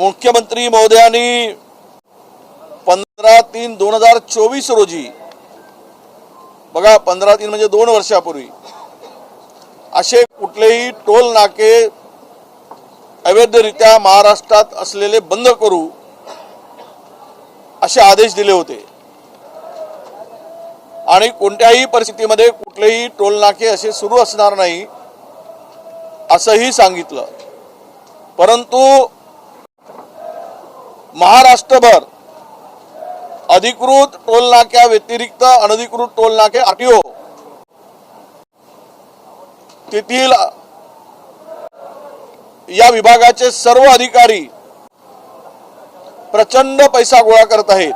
मुख्यमंत्री महोदयांनी 15/3/2024 रोजी, बघा 15/3 म्हणजे 2 वर्षापूर्वी, असे कुठलेही टोल नाके अवैधरित्या महाराष्ट्रात असलेले बंद करू असे आदेश दिले होते आणि कोणत्याही परिस्थितीमध्ये कुठलेही टोल नाके असे सुरू असणार नाही असंही सांगितलं। परंतु महाराष्ट्रभर अधिकृत टोल नाक्या व्यतिरिक्त अनधिकृत टोल नाके आरटीओ तेथील या विभागाचे सर्व अधिकारी प्रचंड पैसा गोळा करत आहेत।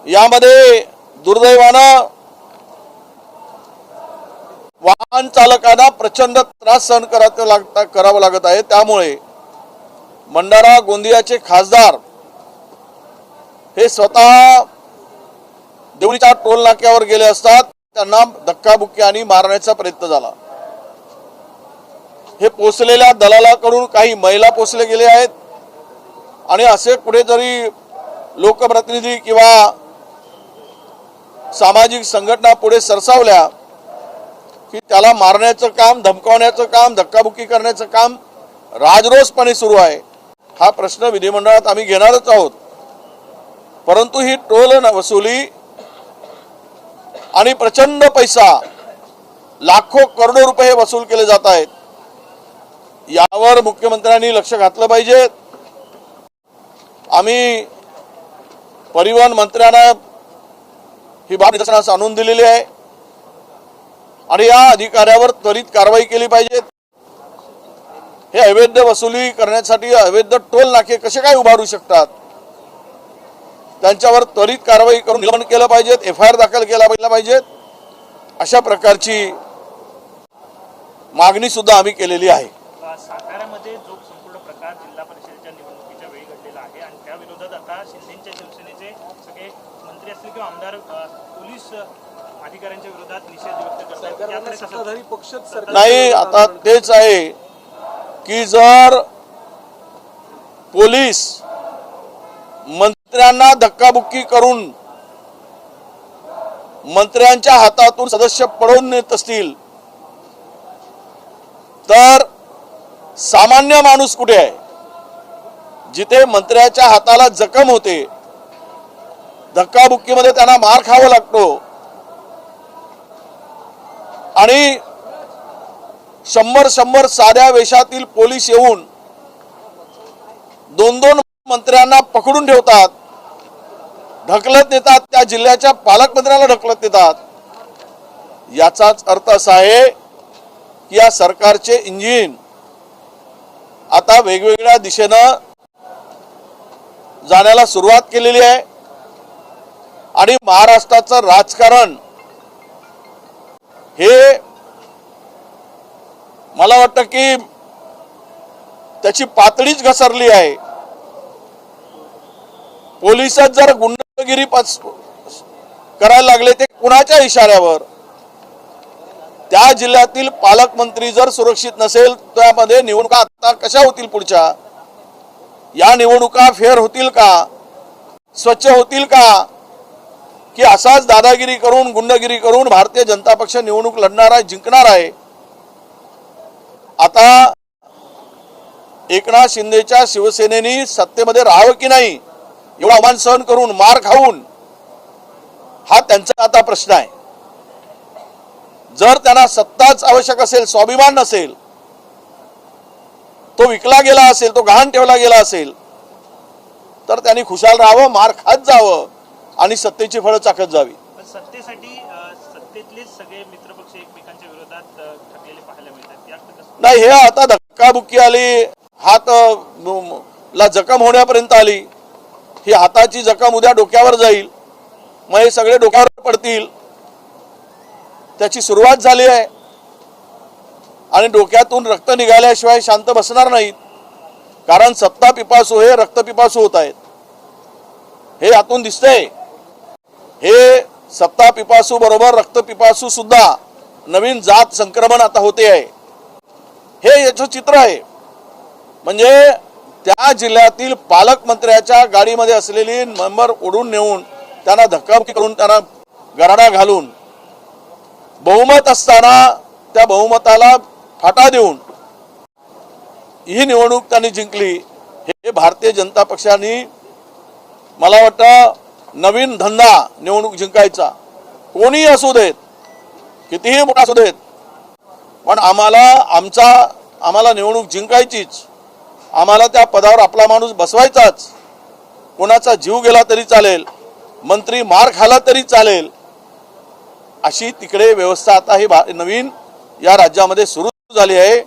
यामध्ये दुर्दैवानं वाहन चालकांना प्रचंड त्रास सहन करावा लागत आहे। त्यामुळे भंडारा गोंदियाचे खासदार हे स्वतः देवळीच्या टोल नाक्यावर गेले असतात त्यांना धक्काबुक्की आणि मारण्याचा प्रयत्न झाला। हे पोचलेल्या दलालाकडून काही महिला पोचले गेले आहेत आणि असे कुठेतरी लोकप्रतिनिधी किंवा सामाजिक संघटना पुढे सरसावल्या की त्याला मारण्याचं काम, धमकावण्याचं काम, धक्काबुक्की करण्याचं काम राजरोसपणे सुरू आहे। हा प्रश्न विधिमंडळात आम्ही घेणारच आहोत। परंतु ही टोल वसुली आणि प्रचंड पैसा, लाखो करोडो रुपये वसूल केले जात आहेत, यावर मुख्यमंत्र्यांनी लक्ष घातलं पाहिजे। आम्ही परिवहन मंत्र्यांना ही बाब निदर्शनास आणून दिलेली आहे आणि या अधिकाऱ्यावर त्वरित कारवाई केली पाहिजे। हे अवैध वसुली करण्यासाठी अवैध टोल नाके कसे काय उभारू शकतात, त्यांच्यावर त्वरित कारवाई करून निलंबन केलं पाहिजे, FIR दाखल केला पाहिजे। अशा प्रकारची मागणी सुद्धा आम्ही केलेली आहे। साताऱ्यामध्ये जो संपूर्ण प्रकार जिल्हा परिषदेच्या निवडणुकीच्या वेळी घडलेला आहे आणि त्या विरोधात आता शिंदेच्या शिवसेनेचे सगळे मंत्री असतील किंवा आमदार पोलीस अधिकाऱ्यांच्या विरोधात निषेध व्यक्त करतात। नाही, आता तेच आहे की जर पोलीस मंत्र्यांना धक्काबुक्की करून मंत्र्यांच्या हातातून सदस्य पळवून नेत असतील तर सामान्य माणूस कुठे आहे? जिथे मंत्र्याच्या हाताला जखम होते, धक्काबुक्कीमध्ये त्यांना मार खावा लागतो आणि 100 साध्या वेशातील पोलीस येऊन 2 मंत्र्यांना पकडून ठेवतात, ढकलत नेतात, त्या जिल्ह्याच्या पालकमंत्र्याला ढकलत नेतात। याचाच अर्थ असा आहे की या सरकारचे इंजिन आता वेगवेगळ्या दिशेनं जाण्याला सुरुवात केलेली आहे आणि महाराष्ट्राचं राजकारण हे मला वाटतं की त्याची पातळीच घसरली आहे। पोलिस जर गुंडगिरी करायला लागले ते कुणाच्या इशाऱ्यावर? त्या जिल्ह्यातील पालकमंत्री जर सुरक्षित नसेल त्यामध्ये निवडणुका आता कशा होतील? पुढच्या या निवडणुका फेअर होतील का, स्वच्छ होतील का, की असाच दादागिरी करून, गुंडगिरी करून भारतीय जनता पक्ष निवडणूक लढणार आहे, जिंकणार आहे? आता एकनाथ शिंदेच्या शिवसेनेने सत्तेमध्ये राहावं की नाही, एवढा अवमान सहन करून, मार खाऊन, हा त्यांचा आता प्रश्न आहे। जर त्यांना सत्ताच आवश्यक असेल, स्वाभिमान नसेल, तो विकला गेला असेल, तो गहाण ठेवला गेला असेल, तर त्यांनी खुशाल राहावं, मार खात जावं आणि सत्तेची फळं चाखत जावी। सत्तेसाठी सत्तेतले सगळे मित्रपक्ष एकमेकांच्या विरोधात ठरलेले पाहायला मिळतात। नाही, हे आता धक्काबुक्की आली, हात ला जखम होण्यापर्यंत आली, ही हाताची जखम उद्या डोक्यावर जाईल, मग हे सगळे डोक्यावर पडतील, त्याची सुरुवात झाली आहे आणि डोक्यातून रक्त निघाल्याशिवाय शांत बसणार नाहीत। कारण सत्ता पिपासू हे रक्त पिपासू होत आहेत, हे यातून दिसतंय। हे सत्ता पिपासू बरोबर रक्त पिपासू सुद्धा नवीन जात संक्रमण आता होते आहे, हे याचं चित्र आहे। म्हणजे त्या जिल्ह्यातील पालकमंत्र्याच्या गाडीमध्ये असलेली मेंबर ओढून नेऊन त्यांना धक्काबुक्की करून त्यांना गराडा घालून बहुमत असताना त्या बहुमताला फाटा देऊन ही निवडणूक त्यांनी जिंकली। हे भारतीय जनता पक्षाने मला वाटतं नवीन धंदा निवडणूक जिंकायचा, कोणीही असू देत, कितीही मोठा असू देत, पण आम्हाला निवडणूक जिंकायचीच, आम्हाला त्या पदावर आपला माणूस बसवायचाच, कोणाचा जीव गेला तरी चालेल, मंत्री मार खाला तरी चालेल, अशी तिकडे व्यवस्था आता ही नवीन या राज्यामध्ये सुरू झाली आहे।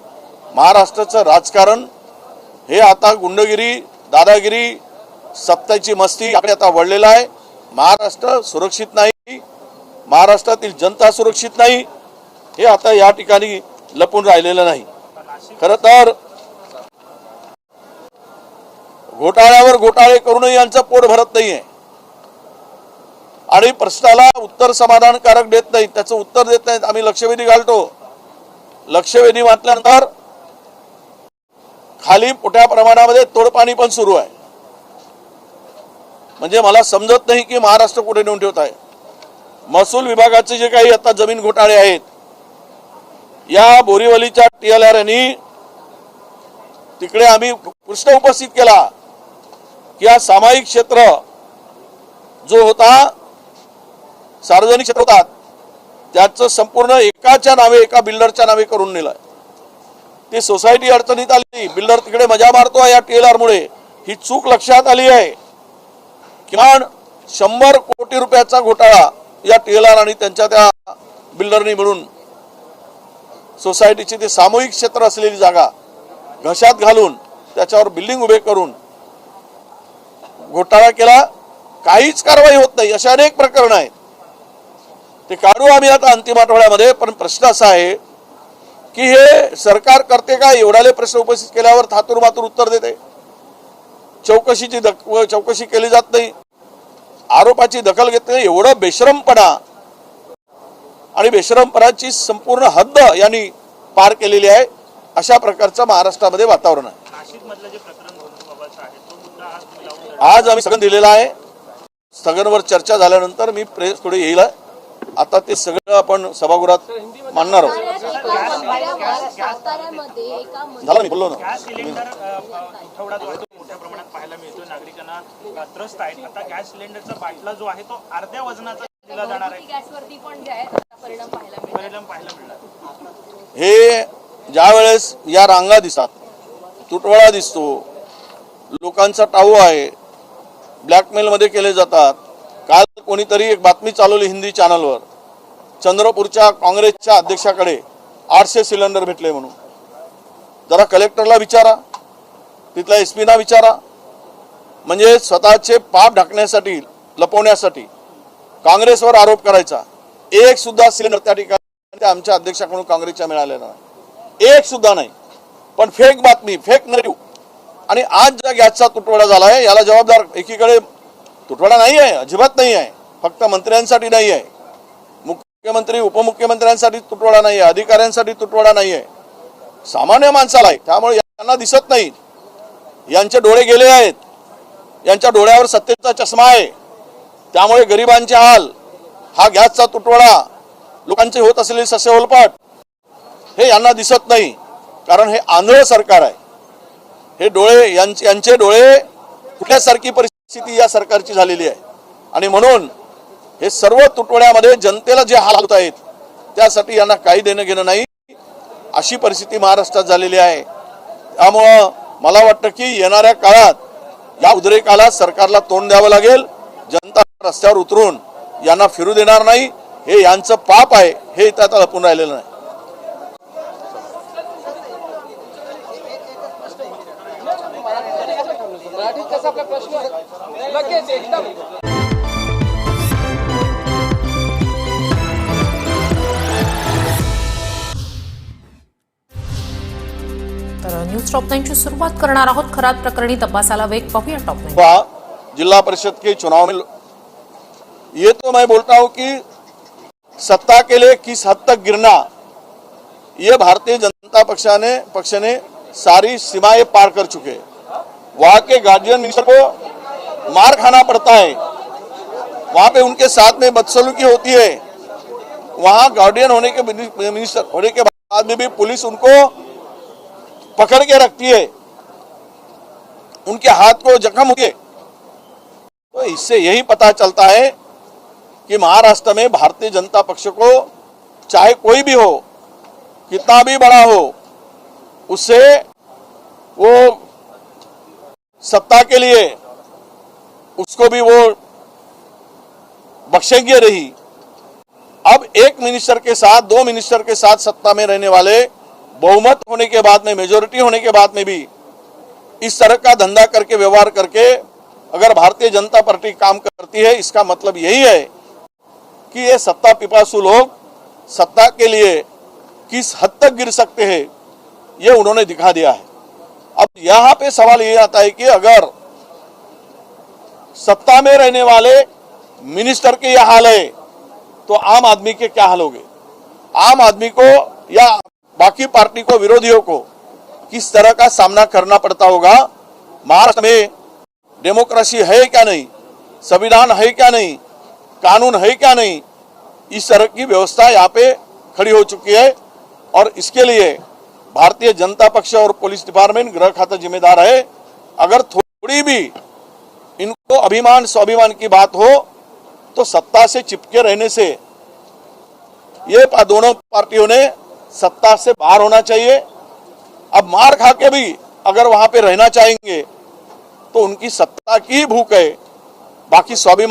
महाराष्ट्राचं राजकारण हे आता गुंडगिरी, दादागिरी, सत्तेची मस्ती याकडे आता वळलेला आहे। महाराष्ट्र सुरक्षित नाही, महाराष्ट्रातील जनता सुरक्षित नाही, हे आता या ठिकाणी लपून राहिलेलं नाही। खरं तर घोटाळ्यावर घोटाळे करूनही यांचं पोट भरत नाहीये आणि प्रश्नाला उत्तर समाधानकारक देत नाही, त्याचं उत्तर देत नाहीत। आम्ही लक्षवेधी घालतो, लक्षवेधी म्हटल्यानंतर खाली मोठ्या प्रमाणामध्ये तोडपाणी पण सुरू आहे। म्हणजे मला समजत नाही की महाराष्ट्र कुठे नेऊन ठेवत आहे। महसूल विभागाचे जे काही आता जमीन घोटाळे आहेत, या बोरीवलीच्या TLR यांनी तिकडे आम्ही प्रश्न उपस्थित केला की हा सामायिक क्षेत्र जो होता, सार्वजनिक क्षेत्र होता, त्याचं संपूर्ण एकाच्या नावे, एका बिल्डरच्या नावे करून नेलं। ती सोसायटी अडचणीत आली, बिल्डर तिकडे मजा मारतो या TLR मुळे, ही चूक लक्षात आली आहे। किमान 100 कोटी रुपयाचा घोटाळा या TLR आणि त्यांच्या त्या बिल्डरनी मिळून सोसायटीची ती सामूहिक क्षेत्र असलेली जागा घशात घालून त्याच्यावर बिल्डिंग उभे करून घोटाळा केला। काहीच कारवाई होत नाही, अशा अनेक प्रकरण आहेत, ते काढू आम्ही आता अंतिम आठवड्यामध्ये। पण प्रश्न असा आहे की हे सरकार करते काय? एवढाले प्रश्न उपस्थित केल्यावर थातूर मातूर उत्तर देते, चौकशी केली जात नाही, आरोपाची दखल घेत नाही। एवढं बेशरमपणा आणि बेशरमपणाची संपूर्ण हद्द यांनी पार केलेली आहे। अशा प्रकारचं महाराष्ट्रामध्ये वातावरण आहे। नाशिकमधलं जे प्रकरण धोंडूबाबाचं आहे, तो मुद्दा आज तुम्ही लावून आज आम्ही स्थगन दिलेला आहे। स्थगनवर चर्चा झाल्यानंतर मी प्रेस पुढे येईल, आता ते सगळं आपण सभागृहात मांडणार आहोत। झालं, मी बोललो ना। गॅस सिलेंडर तुटवडा जो आहे तो मोठ्या प्रमाणात पाहायला मिळतो, नागरिकांना त्रस्त आहेत। आता गॅस सिलेंडरचा बाटला जो आहे तो अर्ध्या वजनाचा दिला जाणार आहे, गॅसवरती पण जे आहे परिणाम पाहायला मिळणार। हे ज्या वेळेस या रांगा दिसतात, तुटवडा दिसतो, लोकांचा टाऊ आहे, ब्लॅकमेल मध्ये केले जातात। काल कोणीतरी एक बातमी चालवली हिंदी चॅनलवर, चंद्रपूरच्या काँग्रेसच्या अध्यक्षाकडे 800 सिलेंडर भेटले म्हणून। जरा कलेक्टरला विचारा, तिथल्या SP ना विचारा। म्हणजे स्वतःचे पाप ढाकण्यासाठी, लपवण्यासाठी काँग्रेसवर आरोप करायचा। एक सुद्धा सिलेंडर त्या ठिकाणी आमच्या अध्यक्षाकडून काँग्रेसच्या मिळालेला नाही, एक सुद्धा नाही। पण फेक बातमी, फेक नरेटिव्ह। आणि आज ज्या गॅसचा तुटवडा झाला आहे याला जबाबदार, एकीकडे तुटवडा नाही आहे, अजिबात नाही आहे, फक्त मंत्र्यांसाठी नाही आहे, मुख्यमंत्री उपमुख्यमंत्र्यांसाठी तुटवडा नाही आहे, अधिकाऱ्यांसाठी तुटवडा नाही आहे, सामान्य माणसाला आहे। त्यामुळे यांना दिसत नाही, यांचे डोळे गेले आहेत, यांच्या डोळ्यावर सत्तेचा चष्मा आहे। त्यामुळे गरिबांचे हाल, हा गॅसचा तुटवडा, लोकांचे होत असलेले ससेहोलपाट हे यांना दिसत नाही, कारण हे आंधळ सरकार आहे। हे डोळे यांचे डोळे कुठल्यासारखी परिस्थिती या सरकारची झालेली आहे आणि म्हणून हे सर्व तुटवड्यामध्ये जनतेला जे हाल होत आहेत त्यासाठी यांना काही देणं घेणं नाही, अशी परिस्थिती महाराष्ट्रात झालेली आहे। त्यामुळं मला वाटतं की येणाऱ्या काळात या उद्रेकाला सरकारला तोंड द्यावं लागेल। जनता रस्त्यावर उतरून यांना फिरू देणार नाही, हे यांचं पाप आहे, हे इथं आता लपून राहिलेलं नाही। तर न्यूज टॉप 9 ची सुरुवात करणार आहोत। खरात प्रकरणी तपासाला वेग, पाहूया टॉप 9। जिला परिषद के चुनाव में ये तो मैं बोलता हूं कि सत्ता के लिए किस हद तक गिरना, ये भारतीय जनता पक्ष ने सारी सीमाएं पार कर चुके हैं। वहां के गार्जियन मिनिस्टर को मार खाना पड़ता है, वहां पे उनके साथ में बदसलूकी होती है, वहां गार्डियन होने के मिनिस्टर होने के बाद में भी पुलिस उनको पकड़ के रखती है, उनके हाथ को जख्म हुए। तो इससे यही पता चलता है कि महाराष्ट्र में भारतीय जनता पक्ष को चाहे कोई भी हो, कितना भी बड़ा हो, उससे वो सत्ता के लिए उसको भी वो बख्शेंगे नहीं। अब एक मिनिस्टर के साथ, दो मिनिस्टर के साथ सत्ता में रहने वाले बहुमत होने के बाद में, मेजोरिटी होने के बाद में भी इस तरह का धंधा करके, व्यवहार करके अगर भारतीय जनता पार्टी काम करती है, इसका मतलब यही है कि ये सत्ता पिपासु लोग सत्ता के लिए किस हद तक गिर सकते हैं, ये उन्होंने दिखा दिया है। अब यहां पे सवाल ये आता है कि अगर सत्ता में रहने वाले मिनिस्टर के यह हाल है तो आम आदमी के क्या हाल होंगे? आम आदमी को या बाकी पार्टी को, विरोधियों को किस तरह का सामना करना पड़ता होगा? महाराष्ट्र में डेमोक्रेसी है क्या नहीं, संविधान है क्या नहीं, कानून है क्या नहीं, इस तरह की व्यवस्था यहाँ पे खड़ी हो चुकी है। और इसके लिए भारतीय जनता पक्ष और पुलिस डिपार्टमेंट, गृह खाता जिम्मेदार है। अगर थोड़ी भी इनको अभिमान स्वाभिमान की बात हो तो सत्ता से चिपके रहने से ये दोनों पार्टियों ने सत्ता से बाहर होना चाहिए। अब मार खा के भी अगर वहां पे रहना चाहेंगे तो उनकी सत्ता की भूख है, बाकी स्वाभिमान